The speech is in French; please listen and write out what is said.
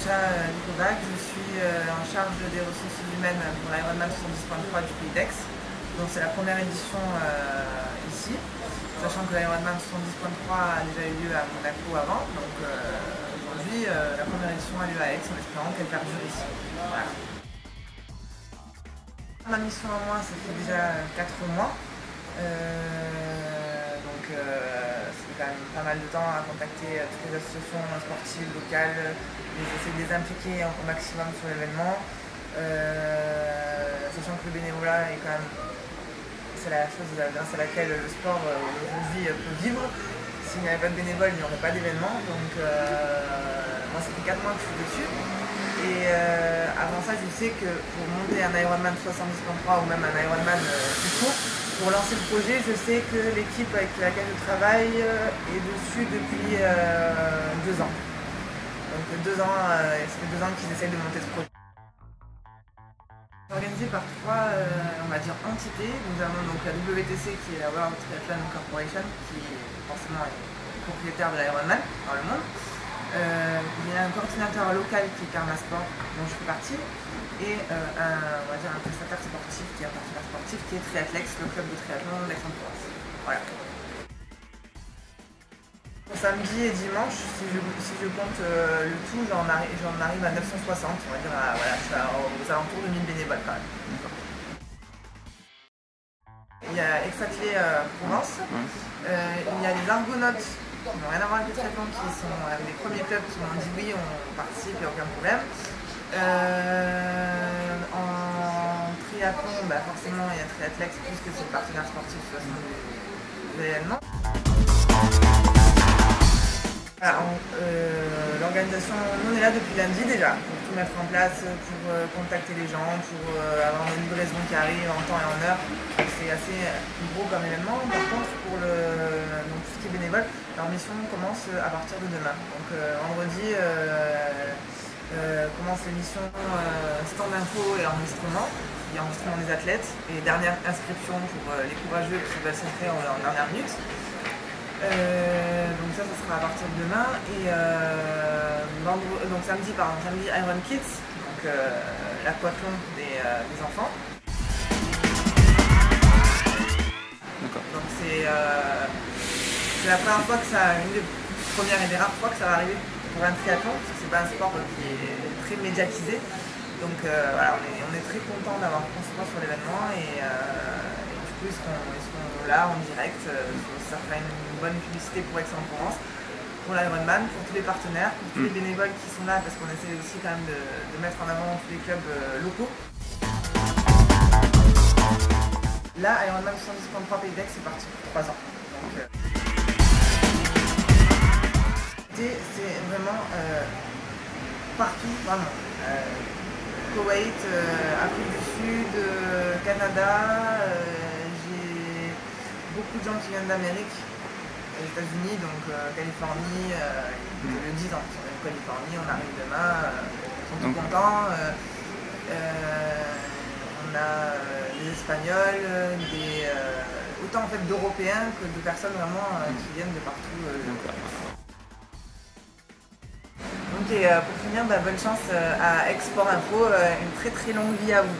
Natacha Kovac, je suis en charge des ressources humaines pour l'Ironman 70.3 du Pays d'Aix. Donc c'est la première édition ici, sachant que l'Ironman 70.3 a déjà eu lieu à Monaco avant. Donc aujourd'hui, la première édition a lieu à Aix en espérant qu'elle perdure ici. Voilà. Ma mission à moi, ça fait déjà 4 mois. C'est quand même pas mal de temps à contacter toutes les associations sportives locales, essayer de les impliquer au maximum sur l'événement, sachant que le bénévolat est quand même c'est la chose grâce à laquelle le sport aujourd'hui peut vivre. S'il n'y avait pas de bénévoles, il n'y aurait pas d'événement. Donc moi ça fait 4 mois que je suis dessus. Et avant ça, je sais que pour monter un Ironman 70.3 ou même un Ironman tout court, pour lancer le projet, je sais que l'équipe avec laquelle je travaille est dessus depuis 2 ans. Donc 2 ans, ça fait 2 ans qu'ils essayent de monter ce projet. Organisé par 3 on va dire, entités. Nous avons donc la WTC qui est la World Triathlon Corporation, qui forcément est propriétaire de l'Ironman dans le monde. Il y a un coordinateur local qui est Karma Sport, dont je fais partie, et on va dire un prestataire sportif qui est un partenaire sportif qui est Triathlex, le club de triathlon d'Aix-en-Provence. Voilà. Samedi et dimanche, si je compte le tout, j'en arrive à 960, on va dire, voilà, je suis aux alentours de 1000 bénévoles quand même. Il y a Exathlé Provence, il y a les Argonautes qui n'ont rien à voir avec le triathlon, qui sont les premiers clubs qui m'ont dit oui, on participe, il n'y a aucun problème. En triathlon, forcément il y a Triathlex puisque c'est le partenaire sportif de l'événement. L'organisation, nous on est là depuis lundi déjà, pour tout mettre en place, pour contacter les gens, pour avoir une livraison qui arrive en temps et en heure. C'est assez gros comme événement. Par contre, pour donc, tout ce qui est bénévole, leur mission commence à partir de demain. Donc vendredi commence l'émission stand info et enregistrement. Il y a enregistrement des athlètes et dernière inscription pour les courageux qui veulent s'inscrire en dernière minute. Donc ça sera à partir de demain et donc samedi Iron Kids, donc l'aquathlon des enfants. Donc c'est la première fois que une des premières et des rares fois que ça va arriver pour un triathlon, parce que c'est pas un sport qui est très médiatisé. Donc voilà, on est très content d'avoir conséquence sur l'événement et du coup ils seront là en direct. Ça fera une bonne publicité pour Aix-en-Provence, pour l'Ironman, pour tous les partenaires, pour tous les bénévoles qui sont là, parce qu'on essaie aussi quand même de mettre en avant tous les clubs locaux. Là, Ironman 70.3 Pays d'Aix, c'est parti pour 3 ans. Donc, c'est vraiment partout, vraiment. Koweït, Afrique du Sud, Canada, j'ai beaucoup de gens qui viennent d'Amérique, aux États-Unis, donc Californie, ils le disent, on est en Californie, on arrive demain, ils sont tout contents. On a des Espagnols, autant en fait d'Européens que de personnes vraiment qui viennent de partout. Donc pour finir, bonne chance à Export Info, une très très longue vie à vous.